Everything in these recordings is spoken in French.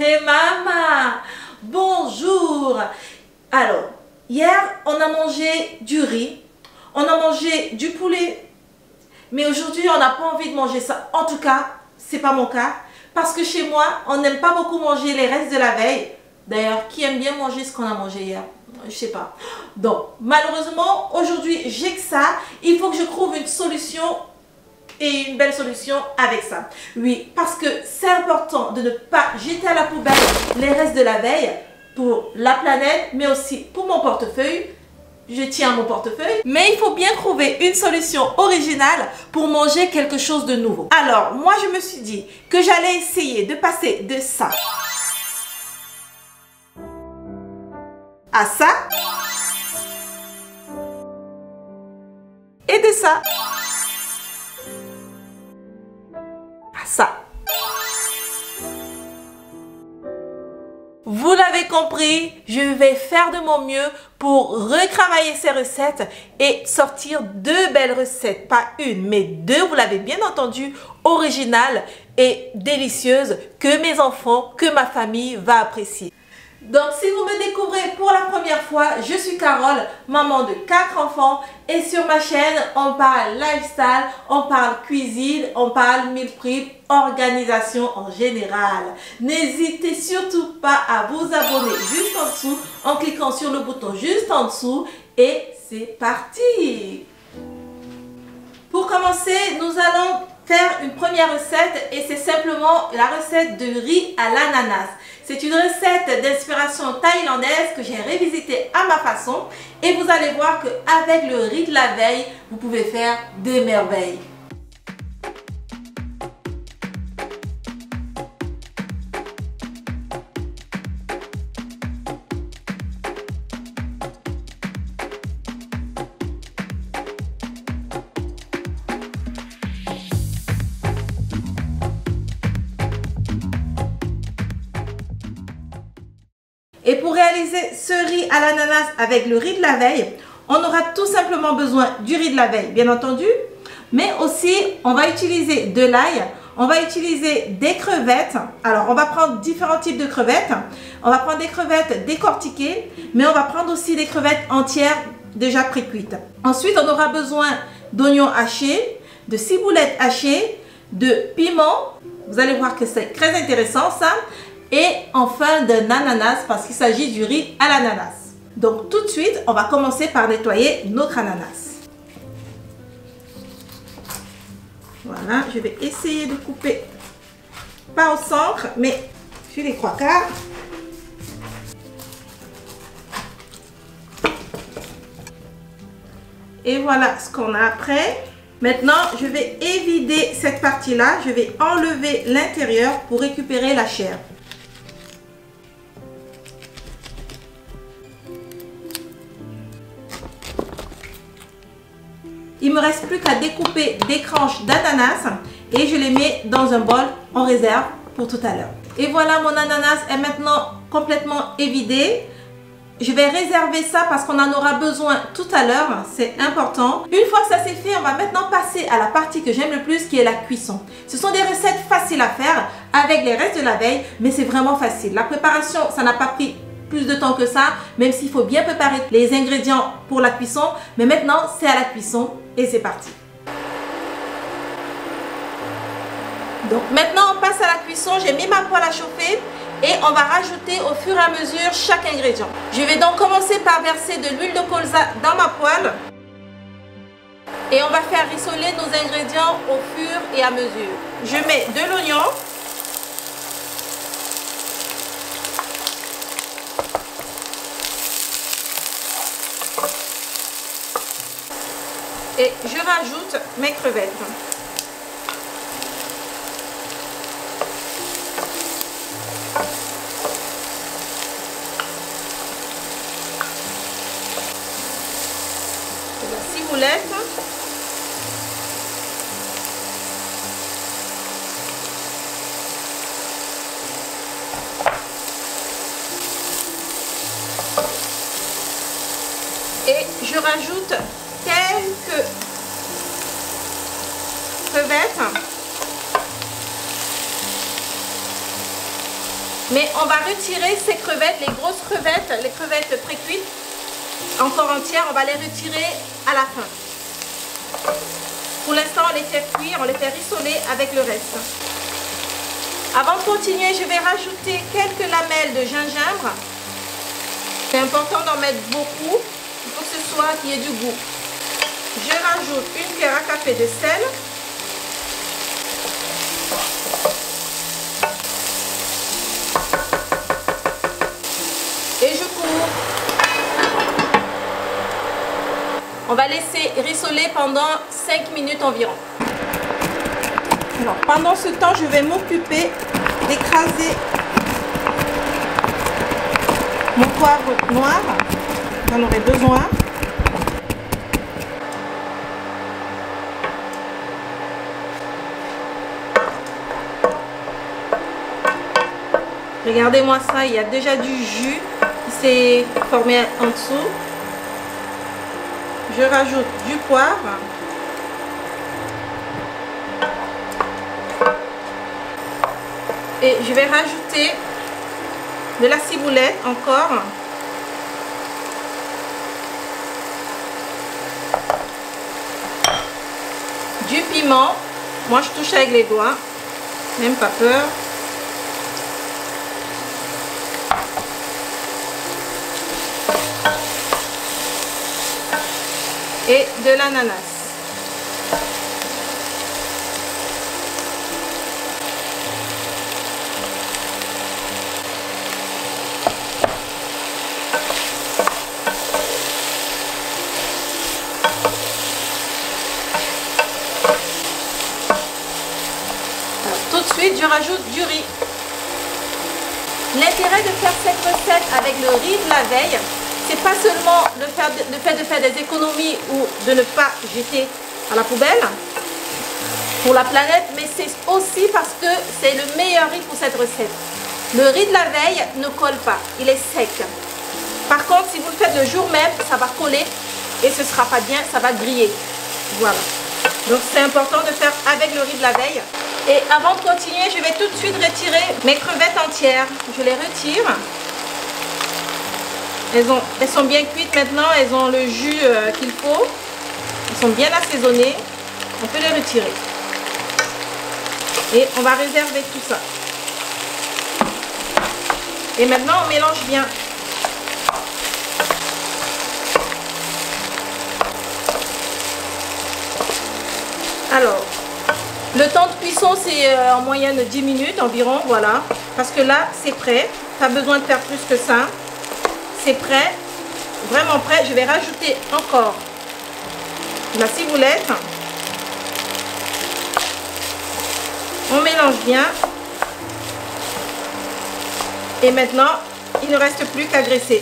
Hey maman, bonjour. Alors, hier on a mangé du riz, on a mangé du poulet, mais aujourd'hui on n'a pas envie de manger ça. En tout cas, c'est pas mon cas, parce que chez moi on n'aime pas beaucoup manger les restes de la veille. D'ailleurs, qui aime bien manger ce qu'on a mangé hier? Je sais pas. Donc, malheureusement, aujourd'hui j'ai que ça. Il faut que je trouve une solution. Et une belle solution avec ça. Oui, parce que c'est important de ne pas jeter à la poubelle les restes de la veille pour la planète, mais aussi pour mon portefeuille. Je tiens à mon portefeuille. Mais il faut bien trouver une solution originale pour manger quelque chose de nouveau. Alors, moi, je me suis dit que j'allais essayer de passer de ça à ça et de ça à ça. Vous l'avez compris, je vais faire de mon mieux pour retravailler ces recettes et sortir deux belles recettes, pas une, mais deux, vous l'avez bien entendu, originales et délicieuses que mes enfants, que ma famille va apprécier. Donc, si vous me découvrez pour la première fois, je suis Carole, maman de 4 enfants et sur ma chaîne, on parle lifestyle, on parle cuisine, on parle meal prep, organisation en général. N'hésitez surtout pas à vous abonner juste en dessous en cliquant sur le bouton juste en dessous et c'est parti! Pour commencer, nous allons faire une première recette et c'est simplement la recette de riz à l'ananas. C'est une recette d'inspiration thaïlandaise que j'ai révisitée à ma façon et vous allez voir qu'avec le riz de la veille, vous pouvez faire des merveilles. Et pour réaliser ce riz à l'ananas avec le riz de la veille, on aura tout simplement besoin du riz de la veille, bien entendu. Mais aussi, on va utiliser de l'ail, on va utiliser des crevettes. Alors, on va prendre différents types de crevettes. On va prendre des crevettes décortiquées, mais on va prendre aussi des crevettes entières déjà pré-cuites. Ensuite, on aura besoin d'oignons hachés, de ciboulettes hachées, de piment. Vous allez voir que c'est très intéressant ça. Et enfin d'un ananas parce qu'il s'agit du riz à l'ananas. Donc tout de suite, on va commencer par nettoyer notre ananas. Voilà, je vais essayer de couper, pas au centre, mais sur les 3/4. Et voilà ce qu'on a après. Maintenant, je vais évider cette partie-là. Je vais enlever l'intérieur pour récupérer la chair. Il me reste plus qu'à découper des tranches d'ananas et je les mets dans un bol en réserve pour tout à l'heure. Et voilà, mon ananas est maintenant complètement évidé. Je vais réserver ça parce qu'on en aura besoin tout à l'heure, c'est important. Une fois que ça c'est fait, on va maintenant passer à la partie que j'aime le plus qui est la cuisson. Ce sont des recettes faciles à faire avec les restes de la veille, mais c'est vraiment facile. La préparation, ça n'a pas pris plus de temps que ça, même s'il faut bien préparer les ingrédients pour la cuisson. Mais maintenant, c'est à la cuisson et c'est parti. Donc maintenant, on passe à la cuisson. J'ai mis ma poêle à chauffer et on va rajouter au fur et à mesure chaque ingrédient. Je vais donc commencer par verser de l'huile de colza dans ma poêle. Et on va faire rissoler nos ingrédients au fur et à mesure. Je mets de l'oignon. Et je rajoute mes crevettes. La ciboulette. Et je rajoute quelques crevettes Mais on va retirer ces crevettes, les grosses crevettes, les crevettes pré-cuites, encore entières, on va les retirer à la fin. Pour l'instant, on les fait cuire, on les fait rissoler avec le reste. Avant de continuer, je vais rajouter quelques lamelles de gingembre. C'est important d'en mettre beaucoup, il faut que ce soit qu'il y ait du goût. Je rajoute une cuillère à café de sel. Et je couvre. On va laisser rissoler pendant 5 minutes environ. Alors, pendant ce temps, je vais m'occuper d'écraser mon poivre noir. J'en aurai besoin. Regardez-moi ça, il y a déjà du jus qui s'est formé en dessous. Je rajoute du poivre. Et je vais rajouter de la ciboulette encore. Du piment. Moi je touche avec les doigts. Même pas peur. Et de l'ananas. Tout de suite, je rajoute du riz. L'intérêt de faire cette recette avec le riz de la veille, c'est pas seulement le fait de faire des économies ou de ne pas jeter à la poubelle pour la planète, mais c'est aussi parce que c'est le meilleur riz pour cette recette. Le riz de la veille ne colle pas, il est sec. Par contre, si vous le faites le jour même, ça va coller et ce sera pas bien, ça va griller. Voilà. Donc c'est important de faire avec le riz de la veille. Et avant de continuer, je vais tout de suite retirer mes crevettes entières. Je les retire. Elles sont bien cuites maintenant, elles ont le jus qu'il faut. Elles sont bien assaisonnées. On peut les retirer. Et on va réserver tout ça. Et maintenant, on mélange bien. Alors, le temps de cuisson, c'est en moyenne 10 minutes environ, voilà. Parce que là, c'est prêt. Pas besoin de faire plus que ça. C'est prêt, vraiment prêt. Je vais rajouter encore la ciboulette. On mélange bien. Et maintenant, il ne reste plus qu'à graisser.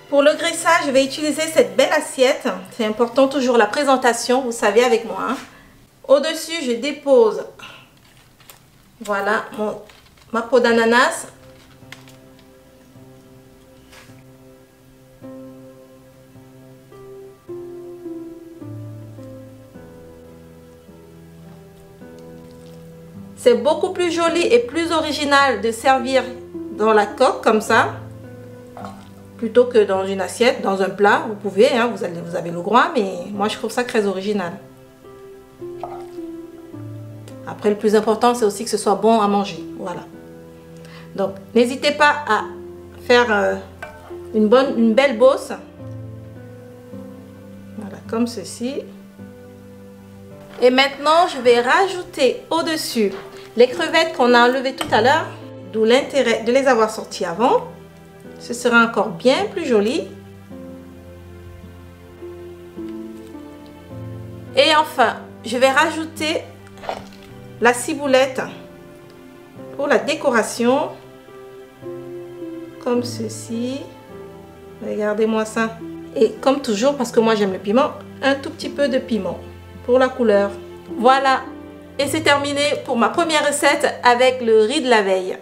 Pour le graissage, je vais utiliser cette belle assiette. C'est important toujours la présentation, vous savez avec moi. Hein. Au-dessus, je dépose, voilà, ma peau d'ananas. C'est beaucoup plus joli et plus original de servir dans la coque comme ça, plutôt que dans une assiette, dans un plat. Vous pouvez, hein, vous avez le droit, mais moi je trouve ça très original. Après, le plus important, c'est aussi que ce soit bon à manger. Voilà. Donc, n'hésitez pas à faire une belle bosse. Voilà, comme ceci. Et maintenant, je vais rajouter au-dessus les crevettes qu'on a enlevées tout à l'heure. D'où l'intérêt de les avoir sorties avant. Ce sera encore bien plus joli. Et enfin, je vais rajouter la ciboulette pour la décoration. Comme ceci. Regardez-moi ça. Et comme toujours, parce que moi j'aime le piment, un tout petit peu de piment pour la couleur. Voilà. Et c'est terminé pour ma première recette avec le riz de la veille.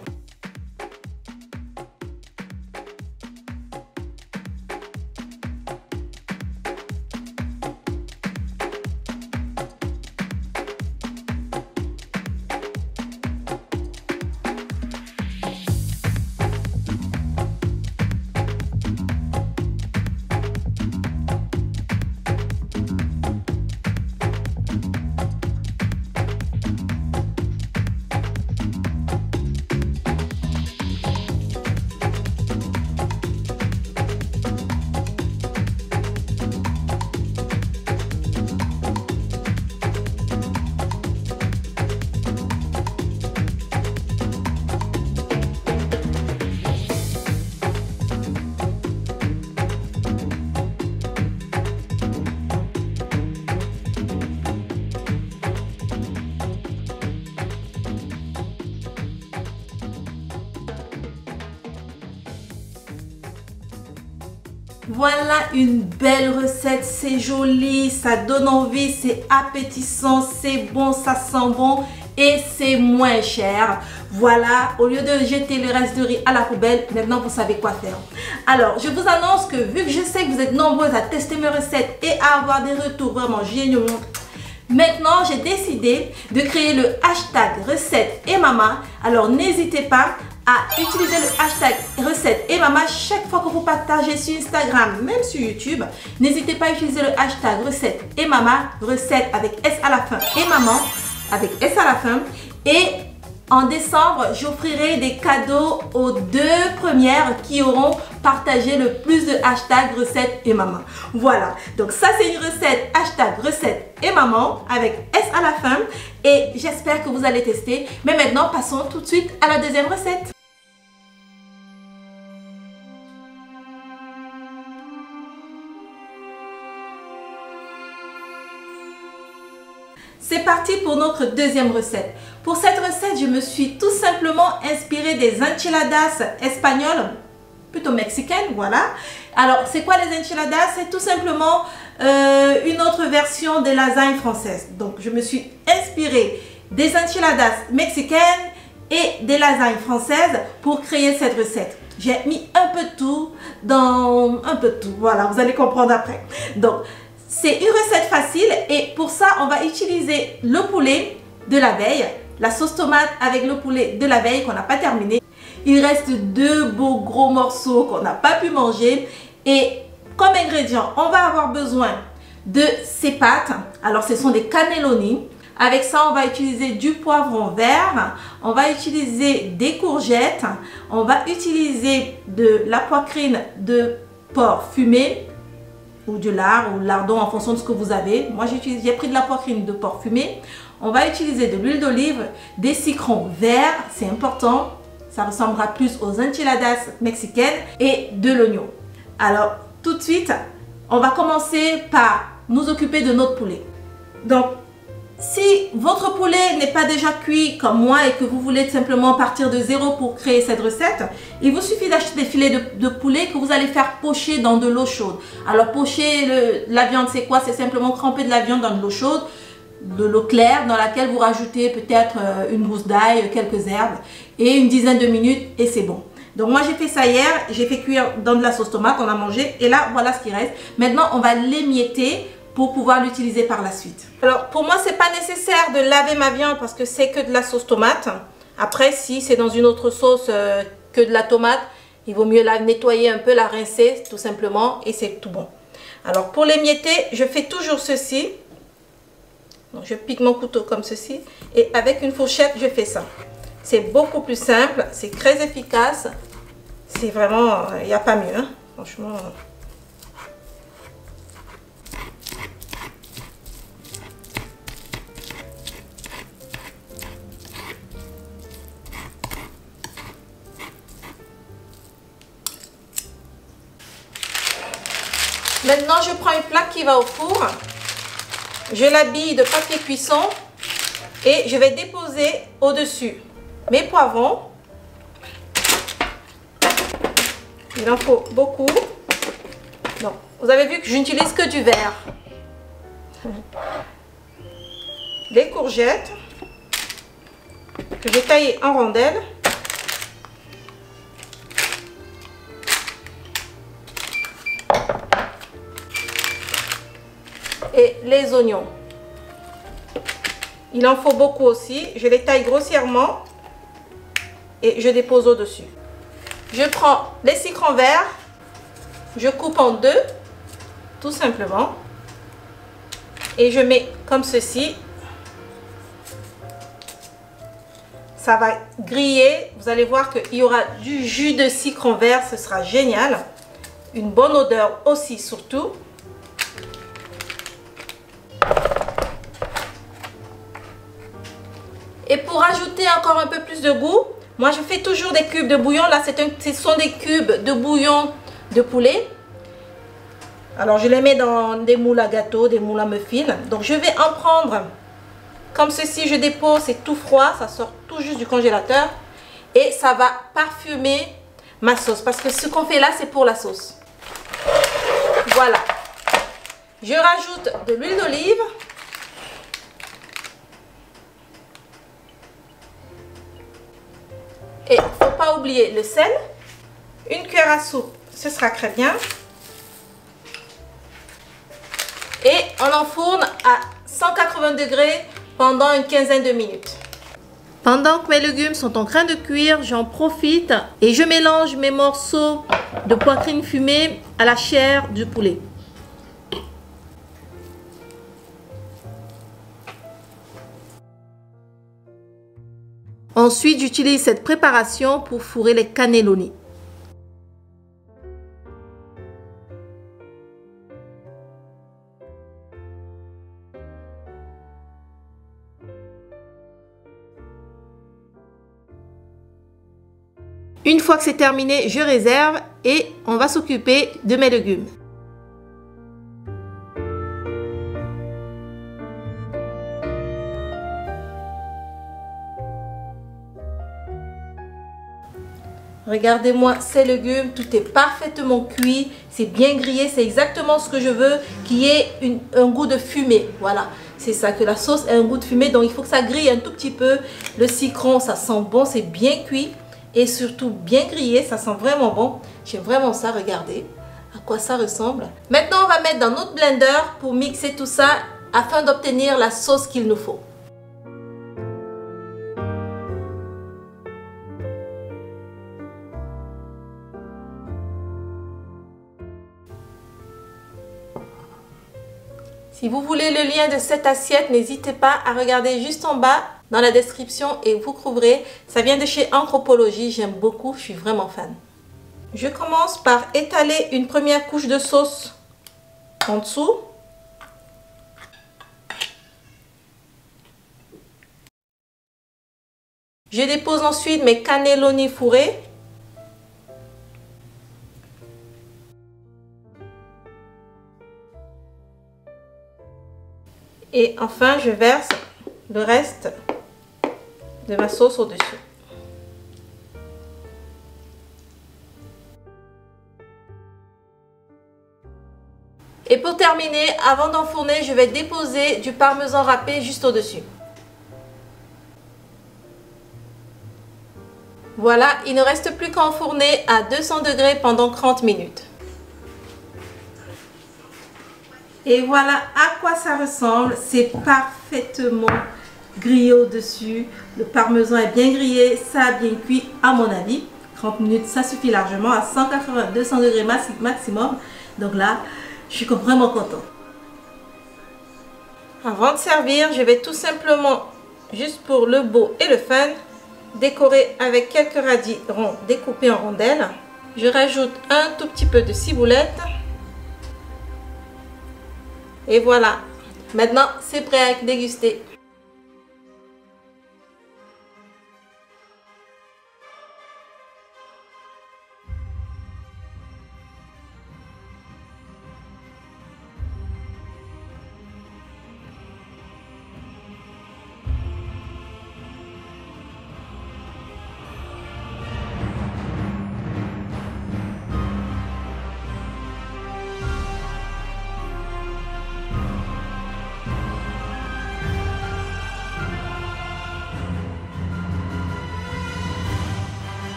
Voilà une belle recette, c'est joli, ça donne envie, c'est appétissant, c'est bon, ça sent bon et c'est moins cher. Voilà, au lieu de jeter le reste de riz à la poubelle, maintenant vous savez quoi faire. Alors, je vous annonce que vu que je sais que vous êtes nombreuses à tester mes recettes et à avoir des retours vraiment géniaux, maintenant j'ai décidé de créer le hashtag recette et maman. Alors n'hésitez pas à utiliser le hashtag recette et maman chaque fois que vous partagez sur Instagram, même sur YouTube. N'hésitez pas à utiliser le hashtag recette et maman, recette avec S à la fin et maman avec S à la fin. Et en décembre, j'offrirai des cadeaux aux 2 premières qui auront partagé le plus de hashtag recette et maman. Voilà, donc ça c'est une recette hashtag recette et maman avec S à la fin. Et j'espère que vous allez tester. Mais maintenant, passons tout de suite à la deuxième recette. C'est parti pour notre deuxième recette. Pour cette recette, je me suis tout simplement inspirée des enchiladas espagnoles, plutôt mexicaines, voilà. Alors, c'est quoi les enchiladas? C'est tout simplement une autre version des lasagnes françaises. Donc, je me suis inspirée des enchiladas mexicaines et des lasagnes françaises pour créer cette recette. J'ai mis un peu de tout dans un peu de tout. Voilà, vous allez comprendre après. Donc, c'est une recette facile et pour ça, on va utiliser le poulet de la veille, la sauce tomate avec le poulet de la veille qu'on n'a pas terminé. Il reste 2 beaux gros morceaux qu'on n'a pas pu manger et comme ingrédient, on va avoir besoin de ces pâtes. Alors, ce sont des cannelloni. Avec ça, on va utiliser du poivron vert, on va utiliser des courgettes, on va utiliser de la poitrine de porc fumé, ou du lard ou lardon en fonction de ce que vous avez. Moi j'ai pris de la poitrine de porc fumé. On va utiliser de l'huile d'olive, des citrons verts, c'est important, ça ressemblera plus aux enchiladas mexicaines, et de l'oignon. Alors tout de suite, on va commencer par nous occuper de notre poulet. Donc si votre poulet n'est pas déjà cuit comme moi et que vous voulez simplement partir de zéro pour créer cette recette, il vous suffit d'acheter des filets de poulet que vous allez faire pocher dans de l'eau chaude. Alors pocher la viande, c'est quoi? C'est simplement tremper de la viande dans de l'eau chaude, de l'eau claire dans laquelle vous rajoutez peut-être une gousse d'ail, quelques herbes et une dizaine de minutes et c'est bon. Donc moi j'ai fait ça hier, j'ai fait cuire dans de la sauce tomate, on a mangé et là voilà ce qui reste. Maintenant on va l'émietter pour pouvoir l'utiliser par la suite. Alors pour moi c'est pas nécessaire de laver ma viande parce que c'est que de la sauce tomate. Après si c'est dans une autre sauce que de la tomate, il vaut mieux la nettoyer un peu, la rincer tout simplement et c'est tout bon. Alors pour l'émietter, je fais toujours ceci. Donc, je pique mon couteau comme ceci et avec une fourchette je fais ça. C'est beaucoup plus simple, c'est très efficace. C'est vraiment, il n'y a pas mieux, hein, franchement. Maintenant, je prends une plaque qui va au four. Je l'habille de papier cuisson et je vais déposer au-dessus mes poivrons. Il en faut beaucoup. Donc, vous avez vu que je n'utilise que du vert. Les courgettes que j'ai taillées en rondelles. Et les oignons. Il en faut beaucoup aussi. Je les taille grossièrement et je dépose au-dessus. Je prends les citrons verts, je coupe en 2, tout simplement. Et je mets comme ceci. Ça va griller. Vous allez voir qu'il y aura du jus de citron vert. Ce sera génial. Une bonne odeur aussi surtout. Et pour ajouter encore un peu plus de goût, moi je fais toujours des cubes de bouillon. Là, ce sont des cubes de bouillon de poulet. Alors je les mets dans des moules à gâteau, des moules à muffins. Donc je vais en prendre comme ceci. Je dépose, c'est tout froid, ça sort tout juste du congélateur. Et ça va parfumer ma sauce. Parce que ce qu'on fait là, c'est pour la sauce. Voilà. Je rajoute de l'huile d'olive. Et il ne faut pas oublier le sel. Une cuillère à soupe, ce sera très bien. Et on enfourne à 180 degrés pendant une quinzaine de minutes. Pendant que mes légumes sont en train de cuire, j'en profite et je mélange mes morceaux de poitrine fumée à la chair du poulet. Ensuite, j'utilise cette préparation pour fourrer les cannelloni. Une fois que c'est terminé, je réserve et on va s'occuper de mes légumes. Regardez-moi ces légumes, tout est parfaitement cuit, c'est bien grillé, c'est exactement ce que je veux, qu'il y ait un goût de fumée. Voilà, c'est ça, que la sauce ait un goût de fumée, donc il faut que ça grille un tout petit peu. Le citron, ça sent bon, c'est bien cuit et surtout bien grillé, ça sent vraiment bon. J'aime vraiment ça, regardez à quoi ça ressemble. Maintenant, on va mettre dans notre blender pour mixer tout ça afin d'obtenir la sauce qu'il nous faut. Si vous voulez le lien de cette assiette, n'hésitez pas à regarder juste en bas dans la description et vous trouverez. Ça vient de chez Anthropologie, j'aime beaucoup, je suis vraiment fan. Je commence par étaler une première couche de sauce en dessous. Je dépose ensuite mes cannelloni fourrés. Et enfin, je verse le reste de ma sauce au-dessus. Et pour terminer, avant d'enfourner, je vais déposer du parmesan râpé juste au-dessus. Voilà, il ne reste plus qu'à enfourner à 200 degrés pendant 30 minutes. Et voilà à quoi ça ressemble. C'est parfaitement grillé au-dessus. Le parmesan est bien grillé. Ça a bien cuit à mon avis. 30 minutes, ça suffit largement à 180-200 degrés maximum. Donc là, je suis vraiment contente. Avant de servir, je vais tout simplement, juste pour le beau et le fun, décorer avec quelques radis ronds découpés en rondelles. Je rajoute un tout petit peu de ciboulette. Et voilà, maintenant c'est prêt à déguster.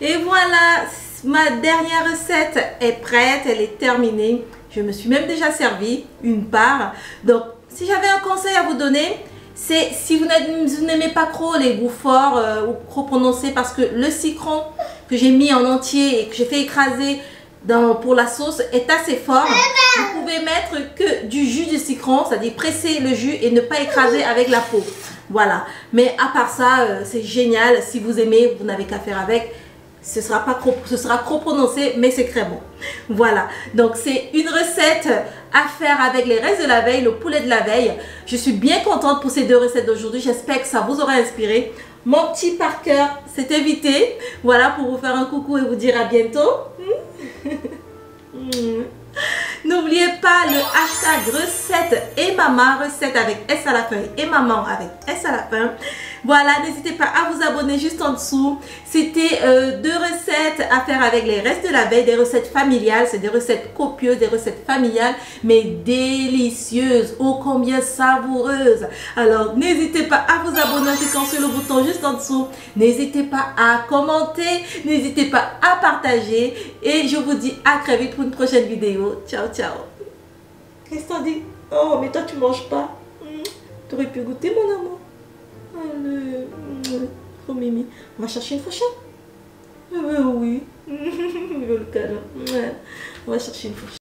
Et voilà, ma dernière recette est prête, elle est terminée. Je me suis même déjà servi une part. Donc, si j'avais un conseil à vous donner, c'est si vous n'aimez pas trop les goûts forts ou trop prononcés, parce que le citron que j'ai mis en entier et que j'ai fait écraser pour la sauce est assez fort. Vous pouvez mettre que du jus de citron, c'est-à-dire presser le jus et ne pas écraser avec la peau. Voilà. Mais à part ça, c'est génial. Si vous aimez, vous n'avez qu'à faire avec. Ce sera trop prononcé, mais c'est très bon. Voilà. Donc, c'est une recette à faire avec les restes de la veille, le poulet de la veille. Je suis bien contente pour ces deux recettes d'aujourd'hui. J'espère que ça vous aura inspiré. Mon petit Parker s'est invité. Voilà, pour vous faire un coucou et vous dire à bientôt. N'oubliez pas le hashtag recette et maman, recette avec S à la fin et maman avec S à la fin. Voilà, n'hésitez pas à vous abonner juste en dessous. C'était deux recettes à faire avec les restes de la veille, des recettes familiales. C'est des recettes copieuses, des recettes familiales, mais délicieuses, ô combien savoureuses. Alors, n'hésitez pas à vous abonner en cliquant sur le bouton juste en dessous. N'hésitez pas à commenter, n'hésitez pas à partager. Et je vous dis à très vite pour une prochaine vidéo. Ciao, ciao. Qu'est-ce que t'en dis? Oh, mais toi, tu manges pas. Tu aurais pu goûter, mon amour. Allez, oh Mimi, on va chercher une fourchette. Oui, il veut le câlin. On va chercher une fourchette.